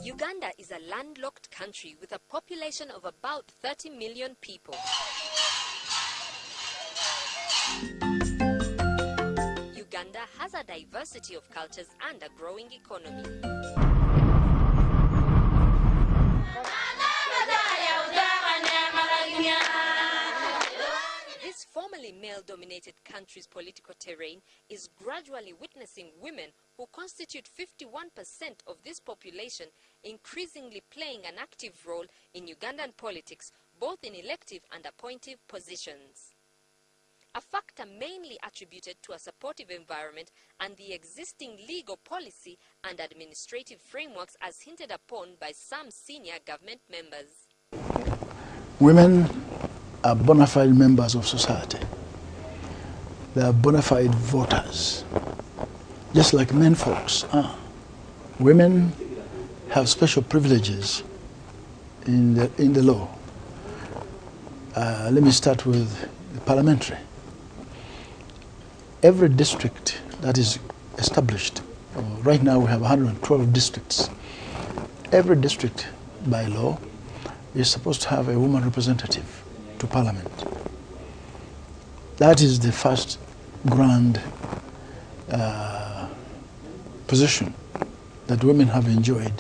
Uganda is a landlocked country with a population of about 30 million people. Uganda has a diversity of cultures and a growing economy. This formerly male-dominated country's political terrain is gradually witnessing women who constitute 51% of this population increasingly playing an active role in Ugandan politics, both in elective and appointive positions. A factor mainly attributed to a supportive environment and the existing legal policy and administrative frameworks as hinted upon by some senior government members. Women are bona fide members of society. They are bona fide voters, just like men folks are. Women have special privileges in the law. Let me start with the parliamentary. Every district that is established, right now we have 112 districts. Every district by law is supposed to have a woman representative to Parliament. That is the first grand position that women have enjoyed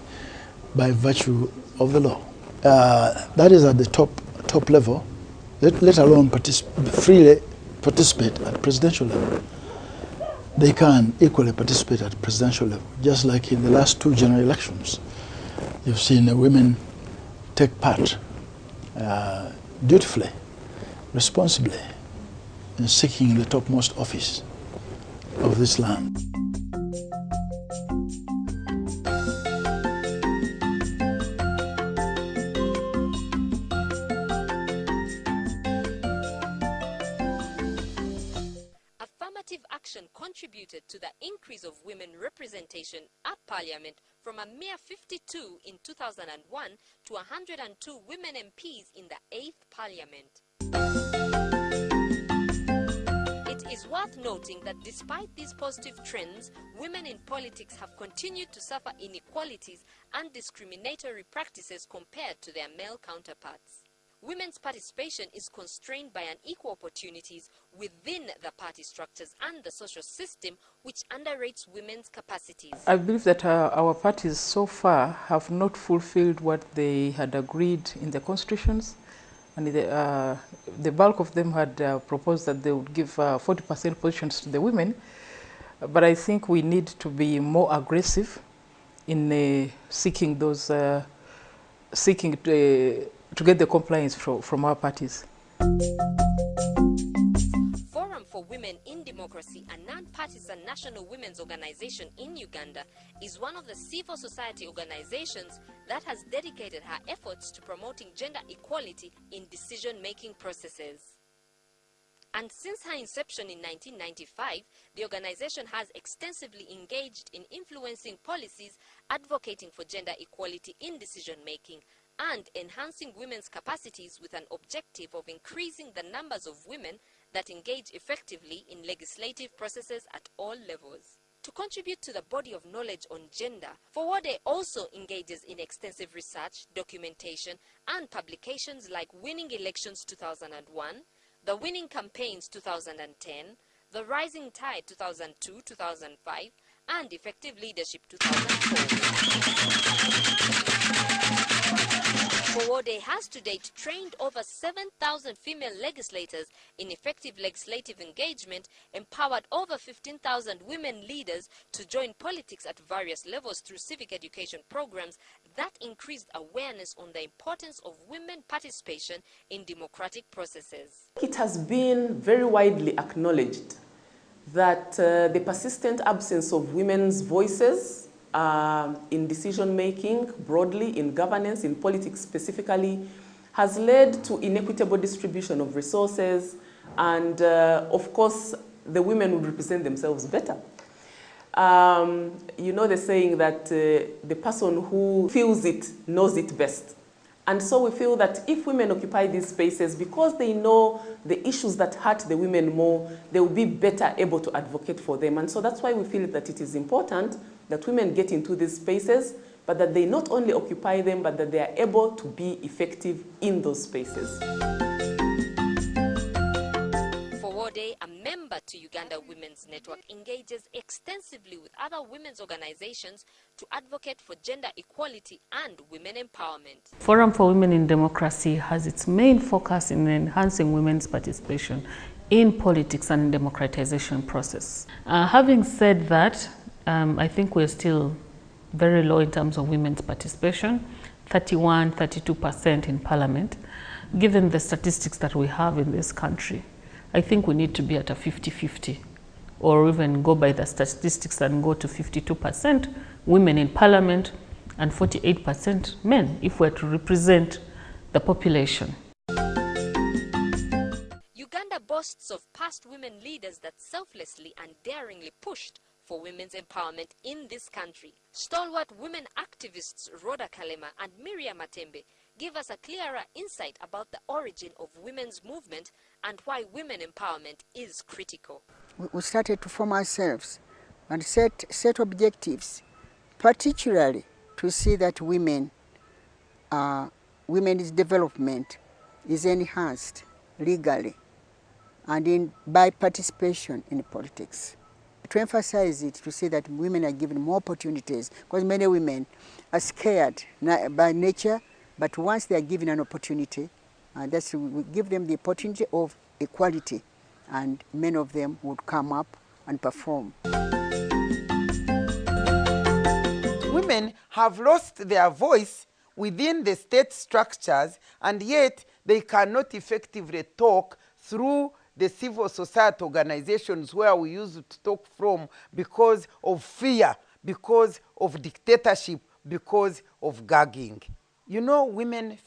by virtue of the law. That is at the top level, let alone freely participate at presidential level. They can equally participate at presidential level, just like in the last two general elections. You've seen women take part dutifully, responsibly, in seeking the topmost office of this land. Affirmative action contributed to the increase of women representation at Parliament from a mere 52 in 2001 to 102 women MPs in the 8th Parliament. It is worth noting that despite these positive trends, women in politics have continued to suffer inequalities and discriminatory practices compared to their male counterparts. Women's participation is constrained by unequal opportunities within the party structures and the social system, which underrates women's capacities. I believe that our parties so far have not fulfilled what they had agreed in the constitutions, and the bulk of them had proposed that they would give 40% positions to the women. But I think we need to be more aggressive in seeking those, to get the compliance from our parties. Forum for Women in Democracy, a non-partisan national women's organization in Uganda, is one of the civil society organizations that has dedicated her efforts to promoting gender equality in decision-making processes. And since her inception in 1995, the organization has extensively engaged in influencing policies, advocating for gender equality in decision-making, and enhancing women's capacities with an objective of increasing the numbers of women that engage effectively in legislative processes at all levels. To contribute to the body of knowledge on gender, FOWODE also engages in extensive research, documentation, and publications like Winning Elections 2001, The Winning Campaigns 2010, The Rising Tide 2002-2005, and Effective Leadership 2004. FOWODE has to date trained over 7,000 female legislators in effective legislative engagement, empowered over 15,000 women leaders to join politics at various levels through civic education programs that increased awareness on the importance of women participation in democratic processes. It has been very widely acknowledged that the persistent absence of women's voices in decision-making broadly, in governance, in politics specifically, has led to inequitable distribution of resources, and of course, the women would represent themselves better. You know the saying that the person who feels it knows it best. And so we feel that if women occupy these spaces, because they know the issues that hurt the women more, they will be better able to advocate for them. And so that's why we feel that it is important that women get into these spaces, but that they not only occupy them, but that they are able to be effective in those spaces. FOWODE, a member to Uganda Women's Network, engages extensively with other women's organizations to advocate for gender equality and women empowerment. Forum for Women in Democracy has its main focus in enhancing women's participation in politics and democratization process. Having said that, I think we're still very low in terms of women's participation, 32% in parliament. Given the statistics that we have in this country, I think we need to be at a 50-50, or even go by the statistics and go to 52% women in parliament and 48% men, if we're to represent the population. Uganda boasts of past women leaders that selflessly and daringly pushed for women's empowerment in this country. Stalwart women activists Rhoda Kalema and Miria Matembe give us a clearer insight about the origin of women's movement and why women empowerment is critical. We started to form ourselves and set objectives, particularly to see that women's development is enhanced legally and by participation in politics. To emphasize it, to see that women are given more opportunities, because many women are scared by nature, but once they are given an opportunity, we give them the opportunity of equality, and many of them would come up and perform. Women have lost their voice within the state structures, and yet they cannot effectively talk through the civil society organizations where we used to talk from because of fear, because of dictatorship, because of gagging. You know, women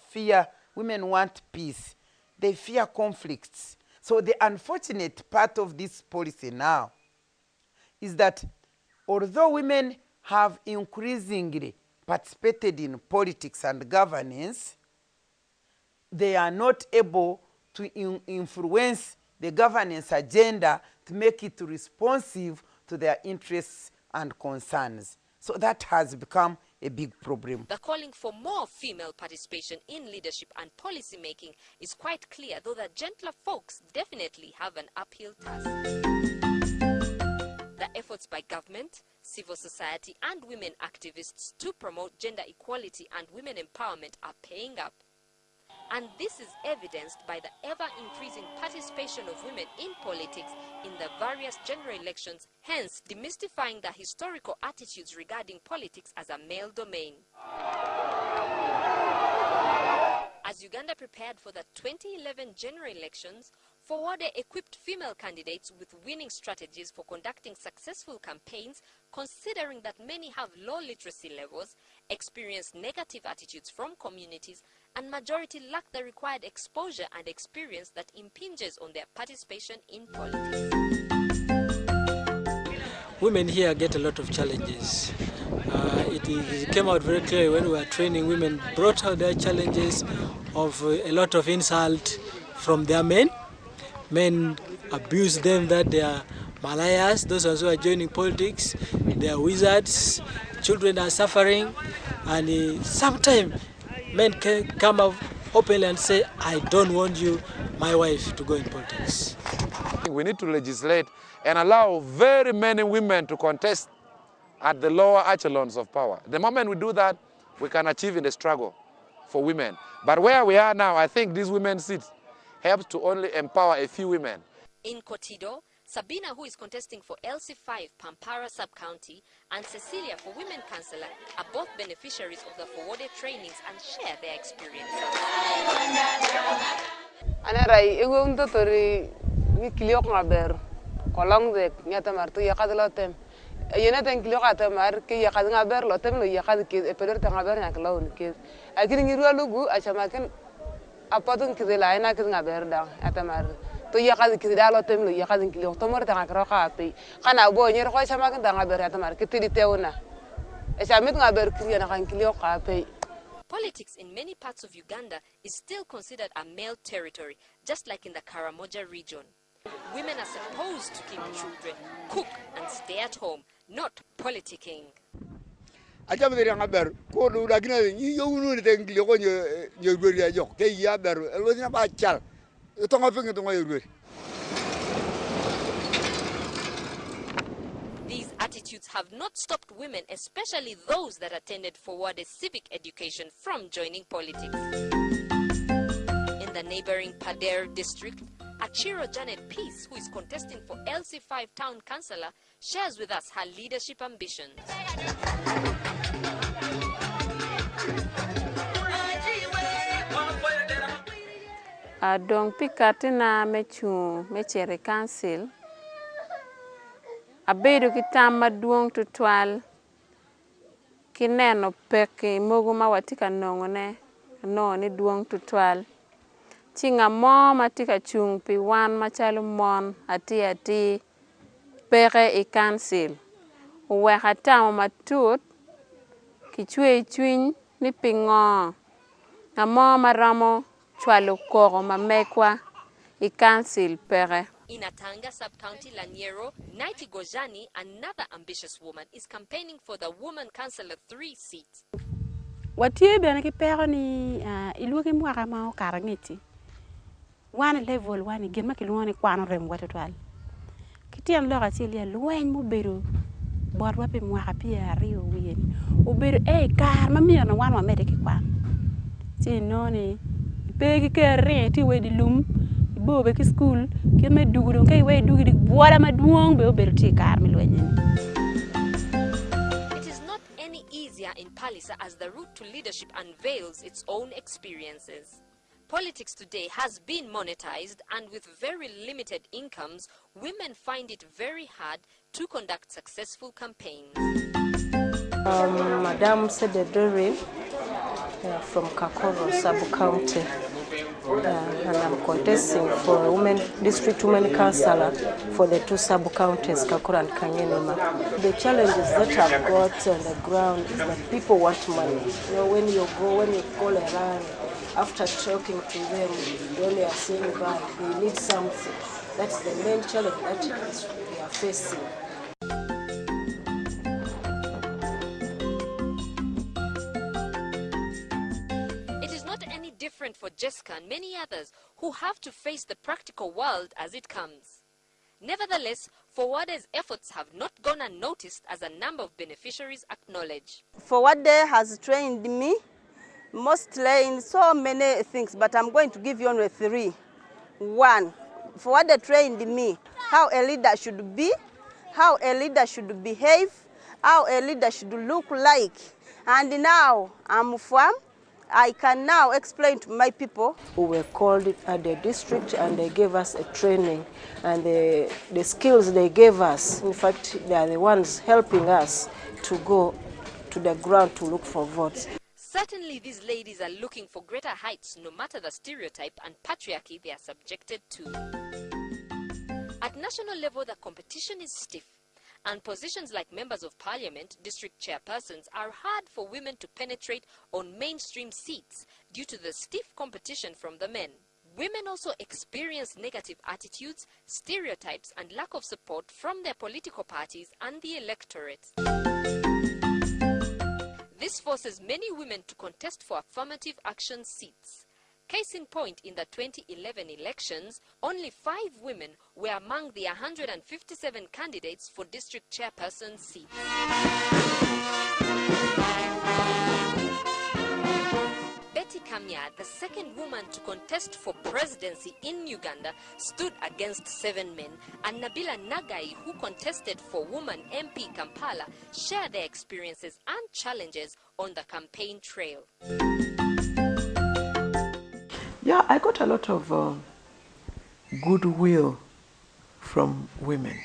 want peace. They fear conflicts. So the unfortunate part of this policy now is that although women have increasingly participated in politics and governance, they are not able to influence the governance agenda to make it responsive to their interests and concerns. So that has become a big problem. The calling for more female participation in leadership and policy making is quite clear, though the gentler folks definitely have an uphill task. The efforts by government, civil society and women activists to promote gender equality and women empowerment are paying up. And this is evidenced by the ever-increasing participation of women in politics in the various general elections, hence demystifying the historical attitudes regarding politics as a male domain. As Uganda prepared for the 2011 general elections, FOWODE equipped female candidates with winning strategies for conducting successful campaigns, considering that many have low literacy levels, experience negative attitudes from communities, and majority lack the required exposure and experience that impinges on their participation in politics. Women here get a lot of challenges. It came out very clearly when we were training. Women brought out their challenges of a lot of insult from their men. Men abuse them, that they are malayas, those who are joining politics, they are wizards, children are suffering, and sometimes men can come up openly and say, I don't want you, my wife, to go in politics. We need to legislate and allow very many women to contest at the lower echelons of power. The moment we do that, we can achieve in the struggle for women. But where we are now, I think these women's seats helps to only empower a few women. In Kotido, Sabina, who is contesting for L.C.V Pampara Sub-County, and Cecilia for Women Councillor are both beneficiaries of the FOWODE trainings and share their experiences. yena tan kilo kata mar ke ya kad ngaber lo tem lo ya kad ke peler tan ngaber nya klo ni ke akini ngiru lugu achama ken apatun ke la ina ke ngaber da atamar to ya kad ke da lo tem lo ya kad kilo to mor tan akro ka pe kana bo nyer ko achama ken tan ngaber atamar ke tidi teuna achamit ngaber kriya na kan kilo ka pe. Politics in many parts of Uganda is still considered a male territory, just like in the Karamoja region. Women are supposed to keep children, cook and stay at home, not politicking. These attitudes have not stopped women, especially those that attended FOWODE civic education, from joining politics. In the neighboring Padere district, Aciro Janet Peace, who is contesting for L.C.V town councillor, shares with us her leadership ambitions. Donc pikatina mechere council abedo kitama duong tutwal kineno peki mogu mawatika nongone no ni duong tutwal chinga mo matika chung pi wan machalo mon ati peke I council uweka tamo matut kichwe chwiny ni pingo amo maramo chwalo koro mamekwa I council peke. In Atanga sub-county Lanyero, Naiti Gojani, another ambitious woman, is campaigning for the Woman Councillor 3 seat. Watie bene ki pero ni iluoki mwaka ma okarangiti. One level one gima kiluoni kwano rem watotwal. Kitian loka chilia lueny muberu bodwa pe mwaka pia rio wien. Uberu kar mamia na wan wamede ki kwano. Ti noni pegi ke renti wedi lum bobe ki school ke me duguro ke we dugiri bola maduong be oberti kar milwenye. It is not any easier in Pallisa as the route to leadership unveils its own experiences. Politics today has been monetized, and with very limited incomes, women find it very hard to conduct successful campaigns. Madam Doreen from Kakoro sub-county. And I'm contesting for district women councillor for the two sub-counties, Kakura and Kanyenema. The challenges that I've got on the ground is that people want money. You know, when you call around, after talking to them, they only are saying that they need something. That's the main challenge that we are facing. Different for Jesica and many others who have to face the practical world as it comes. Nevertheless, FOWODE's efforts have not gone unnoticed, as a number of beneficiaries acknowledge. FOWODE has trained me mostly in so many things, but I'm going to give you only three. One, FOWODE trained me how a leader should be, how a leader should behave, how a leader should look like. And now I'm from I can now explain to my people. We were called at the district and they gave us a training, and the skills they gave us, in fact, they are the ones helping us to go to the ground to look for votes. Certainly these ladies are looking for greater heights, no matter the stereotype and patriarchy they are subjected to. At national level, the competition is stiff, and positions like members of parliament, district chairpersons, are hard for women to penetrate on mainstream seats due to the stiff competition from the men. Women also experience negative attitudes, stereotypes, and lack of support from their political parties and the electorate. This forces many women to contest for affirmative action seats. Case in point, in the 2011 elections, only 5 women were among the 157 candidates for district chairperson seats. Betty Kamya, the second woman to contest for presidency in Uganda, stood against 7 men, and Nabilah Nagayi, who contested for Woman MP Kampala, share their experiences and challenges on the campaign trail. Yeah, I got a lot of goodwill from women.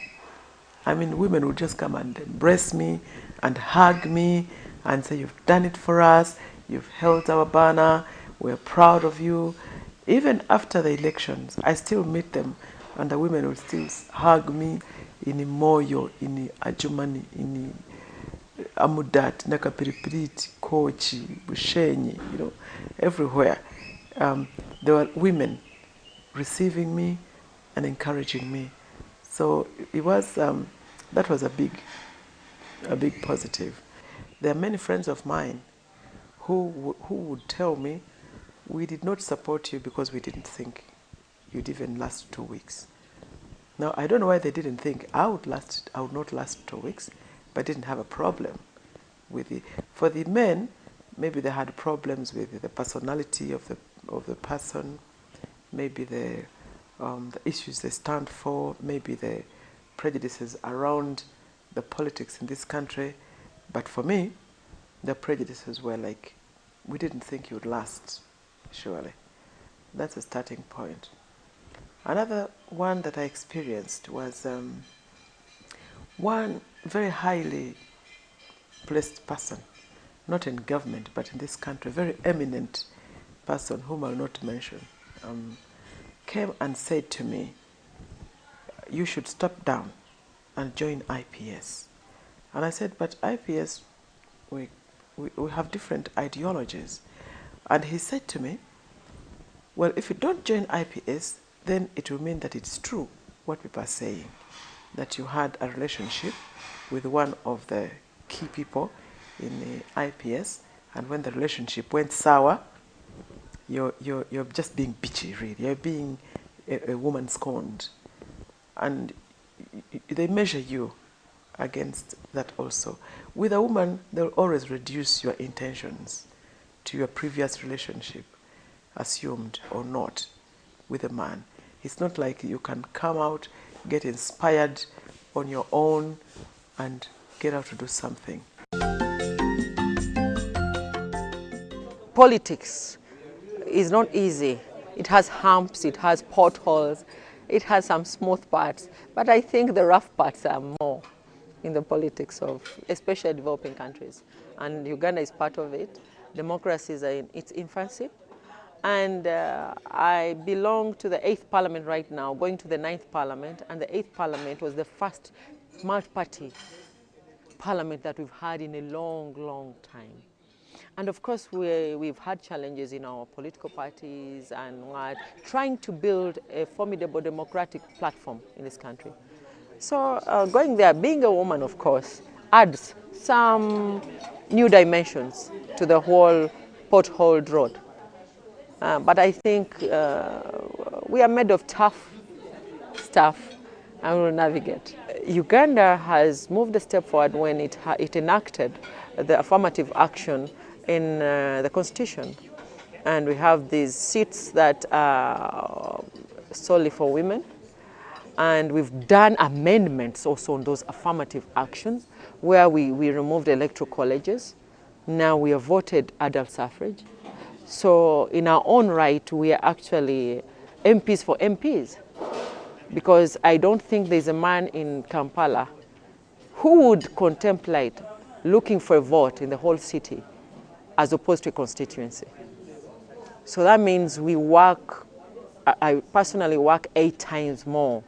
I mean, women would just come and embrace me and hug me and say, you've done it for us, you've held our banner, we're proud of you. Even after the elections, I still meet them, and the women will still hug me in Moyo, in Ajumani, in Amudat, Nakapiripiriti, Kochi, Bushenyi, you know, everywhere. There were women receiving me and encouraging me. So it was, that was a big positive. There are many friends of mine who would tell me, we did not support you because we didn't think you'd even last 2 weeks. Now, I don't know why they didn't think I would not last 2 weeks, but didn't have a problem with it. For the men, maybe they had problems with the personality of the person, maybe the issues they stand for, maybe the prejudices around the politics in this country. But for me, the prejudices were like, we didn't think you would last, surely. That's a starting point. Another one that I experienced was one very highly placed person, not in government, but in this country, a very eminent person whom I'll not mention, came and said to me, you should step down and join IPS. And I said, but IPS, we have different ideologies. And he said to me, well, if you don't join IPS, then it will mean that it's true what people are saying, that you had a relationship with one of the key people in the IPS, and when the relationship went sour, you're just being bitchy, really. You're being a woman scorned. And they measure you against that also. With a woman, they'll always reduce your intentions to your previous relationship, assumed or not, with a man. It's not like you can come out, get inspired on your own, and get out to do something. Politics is not easy. It has humps, it has potholes, it has some smooth parts, but I think the rough parts are more in the politics of especially developing countries. And Uganda is part of it. Democracy is in its infancy. And I belong to the 8th Parliament right now, going to the 9th Parliament, and the 8th Parliament was the first multi-party parliament that we've had in a long, long time. And of course, we've had challenges in our political parties and trying to build a formidable democratic platform in this country. So going there, being a woman, of course, adds some new dimensions to the whole potholed road. But I think we are made of tough stuff and we'll navigate. Uganda has moved a step forward when it enacted the affirmative action in the Constitution. And we have these seats that are solely for women. And we've done amendments also on those affirmative actions where we removed electoral colleges. Now we have voted adult suffrage. So in our own right, we are actually MPs for MPs, because I don't think there's a man in Kampala who would contemplate looking for a vote in the whole city as opposed to a constituency. So that means we work, I personally work 8 times more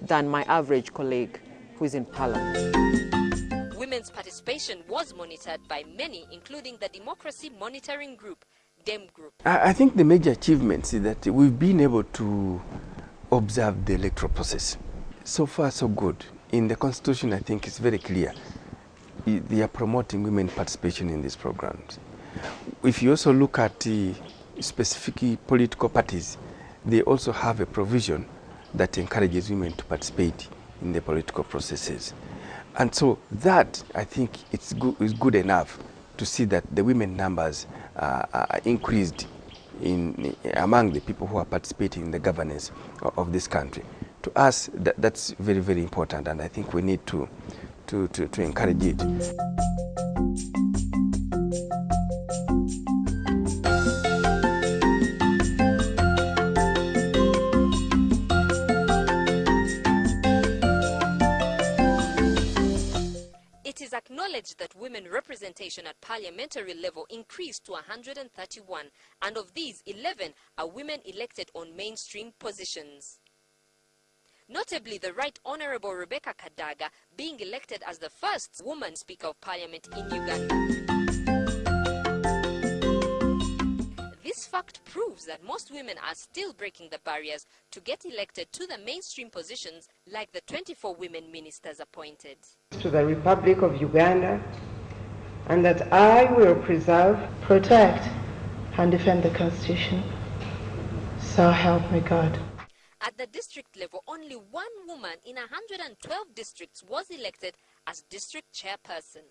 than my average colleague who is in Parliament. Women's participation was monitored by many, including the Democracy Monitoring Group, DEM Group. I think the major achievements is that we've been able to observe the electoral process. So far, so good. In the Constitution, I think it's very clear. They are promoting women participation in these programs. If you also look at the specific political parties, they also have a provision that encourages women to participate in the political processes. And so that, I think, is good enough to see that the women numbers are increased among the people who are participating in the governance of this country. To us, that's very, very important, and I think we need to encourage it. alleged that women representation at parliamentary level increased to 131, and of these, 11 are women elected on mainstream positions. Notably, the Right Honourable Rebecca Kadaga being elected as the first woman Speaker of Parliament in Uganda. This fact proves that most women are still breaking the barriers to get elected to the mainstream positions like the 24 women ministers appointed. To the Republic of Uganda, and that I will preserve, protect, and defend the Constitution. So help me God. At the district level, only one woman in 112 districts was elected as district chairperson.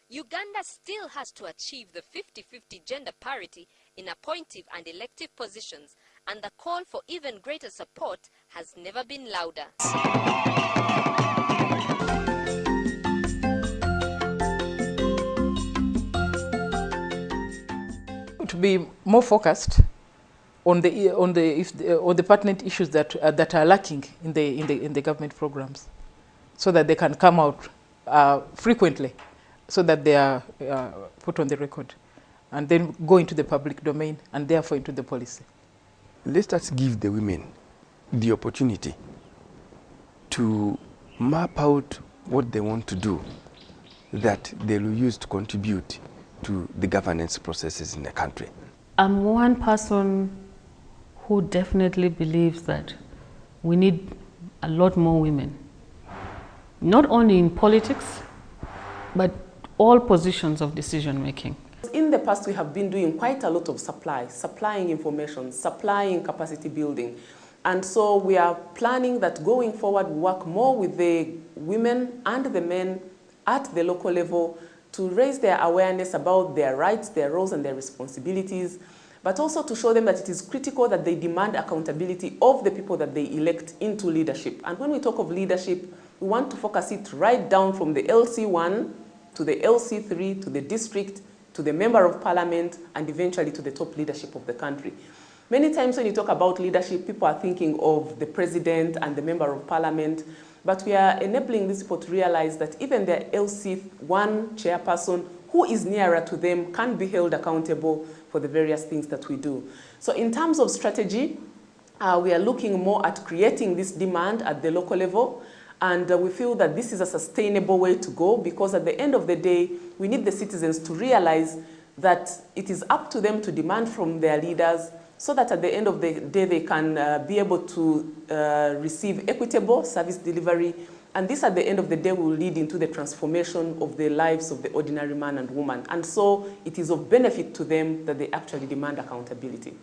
Uganda still has to achieve the 50-50 gender parity in appointive and elective positions, and the call for even greater support has never been louder. To be more focused on the pertinent issues that are lacking in the government programs, so that they can come out frequently, so that they are put on the record, and then go into the public domain and therefore into the policy. Let us give the women the opportunity to map out what they want to do that they will use to contribute to the governance processes in the country. I'm one person who definitely believes that we need a lot more women, not only in politics, but all positions of decision making. In the past, we have been doing quite a lot of supplying information, supplying capacity building. And so we are planning that going forward, we work more with the women and the men at the local level to raise their awareness about their rights, their roles, and their responsibilities, but also to show them that it is critical that they demand accountability of the people that they elect into leadership. And when we talk of leadership, we want to focus it right down from the LC1 to the LC3 to the district to the member of parliament and eventually to the top leadership of the country. Many times when you talk about leadership, people are thinking of the president and the member of parliament, but we are enabling these people to realize that even the LC1 chairperson who is nearer to them can be held accountable for the various things that we do. So in terms of strategy, we are looking more at creating this demand at the local level, and we feel that this is a sustainable way to go, because at the end of the day, we need the citizens to realize that it is up to them to demand from their leaders, so that at the end of the day they can be able to receive equitable service delivery. And this at the end of the day will lead into the transformation of the lives of the ordinary man and woman. And so it is of benefit to them that they actually demand accountability.